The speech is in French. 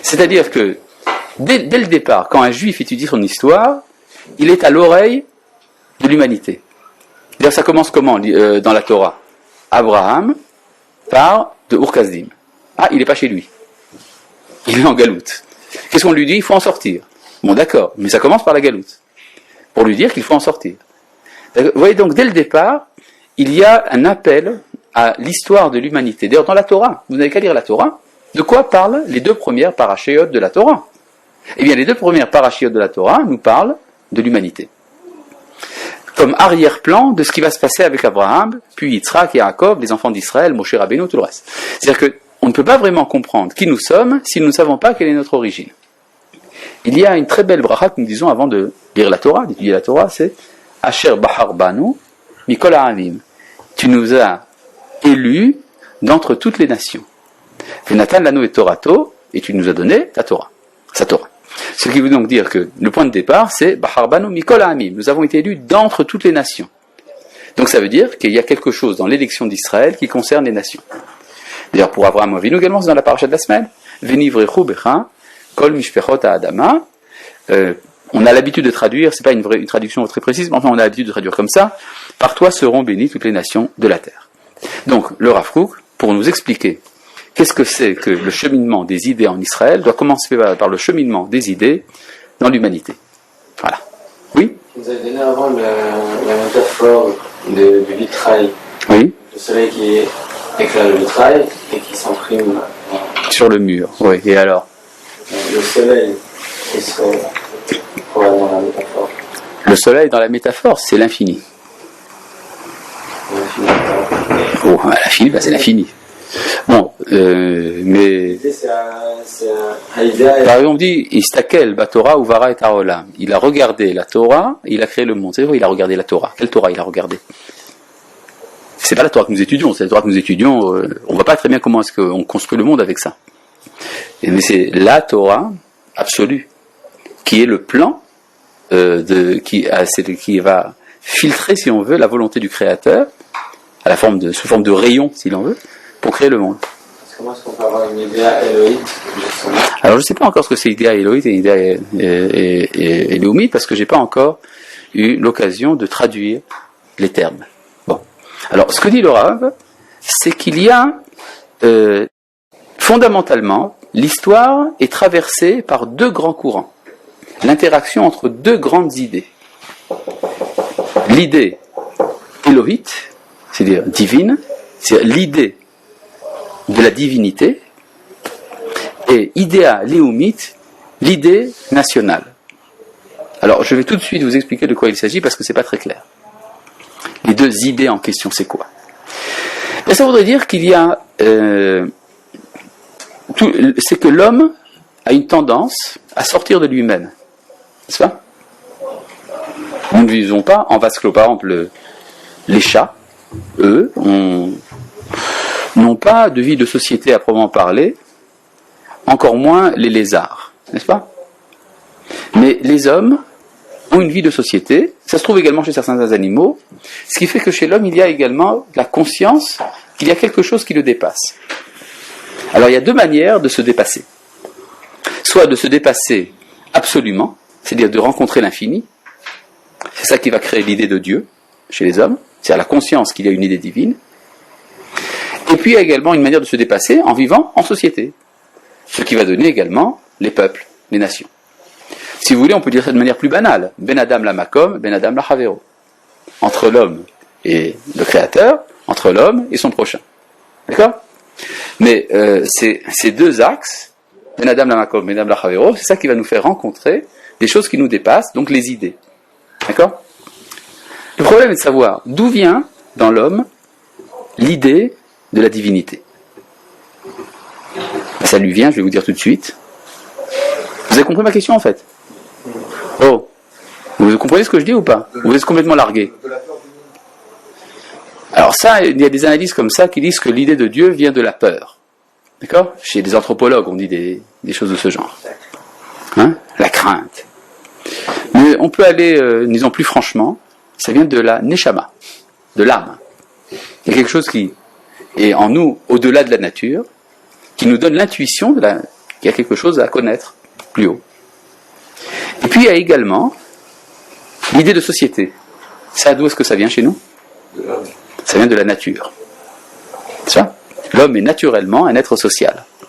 C'est-à-dire que, dès le départ, quand un juif étudie son histoire, il est à l'oreille de l'humanité. D'ailleurs, ça commence comment dans la Torah? Abraham part de Ur-Kasdim. Ah, il n'est pas chez lui. Il est en galoute. Qu'est-ce qu'on lui dit? Il faut en sortir. Bon, d'accord, mais ça commence par la galoute. Pour lui dire qu'il faut en sortir. Vous voyez donc, dès le départ, il y a un appel à l'histoire de l'humanité. D'ailleurs, dans la Torah, vous n'avez qu'à lire la Torah, de quoi parlent les deux premières parachéotes de la Torah? Eh bien, les deux premières parachéotes de la Torah nous parlent de l'humanité. Comme arrière-plan de ce qui va se passer avec Abraham, puis Yitzhak et Jacob, les enfants d'Israël, Moshe Rabbeinu, tout le reste. C'est-à-dire qu'on ne peut pas vraiment comprendre qui nous sommes si nous ne savons pas quelle est notre origine. Il y a une très belle bracha que nous disons avant de lire la Torah, d'étudier la Torah, c'est Asher Bahar Banu Mikol Ha'amim. Tu nous as élus d'entre toutes les nations. Venatan Lanu et Torato, et tu nous as donné ta Torah, sa Torah. Ce qui veut donc dire que le point de départ, c'est Bahar Banu Mikol Ha'amim. Nous avons été élus d'entre toutes les nations. Donc ça veut dire qu'il y a quelque chose dans l'élection d'Israël qui concerne les nations. D'ailleurs, pour Abraham Avinu également, c'est dans la paracha de la semaine. Venivrechu becha kol mishpechot ha'adama. On a l'habitude de traduire, c'est pas une traduction très précise, mais enfin on a l'habitude de traduire comme ça. Par toi seront bénies toutes les nations de la terre. Donc le Rav Kook, pour nous expliquer qu'est-ce que c'est que le cheminement des idées en Israël, doit commencer par le cheminement des idées dans l'humanité. Voilà. Oui? Vous avez donné avant la métaphore du vitrail. Oui. Le soleil qui éclaire le vitrail et qui s'imprime sur le mur. Oui. Et alors? Le soleil, qui serait probablement la métaphore. Le soleil dans la métaphore, c'est l'infini. Oh, l'infini, c'est l'infini. Bon, mais... Par exemple, on dit, Istakel, Batora, Uvara et Tarolam. Il a regardé la Torah, il a créé le monde. C'est vrai, il a regardé la Torah. Quelle Torah il a regardé? C'est pas la Torah que nous étudions, c'est la Torah que nous étudions. On voit pas très bien comment est-ce qu'on construit le monde avec ça. Mais c'est la Torah absolue, qui est le plan qui va filtrer, si on veut, la volonté du Créateur, sous forme de rayon, si l'on veut, pour créer le monde. Comment est-ce qu'on peut avoir une idée éloïque? Alors je ne sais pas encore ce que c'est l'idée éloïque et l'idée éloïque, parce que je n'ai pas encore eu l'occasion de traduire les termes. Bon. Alors ce que dit le Rav, c'est qu'il y a fondamentalement, l'histoire est traversée par deux grands courants. L'interaction entre deux grandes idées. L'idée élohite, c'est-à-dire divine, c'est-à-dire l'idée de la divinité, et idéa léoumite, l'idée nationale. Alors, je vais tout de suite vous expliquer de quoi il s'agit parce que c'est pas très clair. Les deux idées en question, c'est quoi? Et ça voudrait dire qu'il y a c'est que l'homme a une tendance à sortir de lui-même, n'est-ce pas? Nous ne vivons pas en vase clos. Par exemple, les chats, eux, n'ont pas de vie de société à proprement parler, encore moins les lézards, n'est-ce pas? Mais les hommes ont une vie de société, ça se trouve également chez certains animaux, ce qui fait que chez l'homme, il y a également la conscience qu'il y a quelque chose qui le dépasse. Alors il y a deux manières de se dépasser. Soit de se dépasser absolument, c'est-à-dire de rencontrer l'infini, c'est ça qui va créer l'idée de Dieu chez les hommes, c'est-à-dire la conscience qu'il y a une idée divine. Et puis il y a également une manière de se dépasser en vivant en société, ce qui va donner également les peuples, les nations. Si vous voulez, on peut dire ça de manière plus banale. Ben Adam la Makom, Ben Adam la Chavero. Entre l'homme et le Créateur, entre l'homme et son prochain. D'accord? Mais ces deux axes, Ben Adam la Makom, Ben Adam la Chavero, c'est ça qui va nous faire rencontrer des choses qui nous dépassent, donc les idées. D'accord? Le problème est de savoir d'où vient dans l'homme l'idée de la divinité. Ça lui vient, je vais vous dire tout de suite. Vous avez compris ma question en fait? Oh, vous comprenez ce que je dis ou pas? Vous êtes complètement largué. Alors ça, il y a des analyses comme ça qui disent que l'idée de Dieu vient de la peur. D'accord? Chez les anthropologues, on dit des choses de ce genre. Hein? La crainte. Mais on peut aller, disons plus franchement, ça vient de la neshama, de l'âme. Il y a quelque chose qui est en nous, au-delà de la nature, qui nous donne l'intuition, il y a quelque chose à connaître plus haut. Et puis il y a également l'idée de société. Ça, d'où est-ce que ça vient chez nous? Ça vient de la nature. Ça, l'homme est naturellement un être social.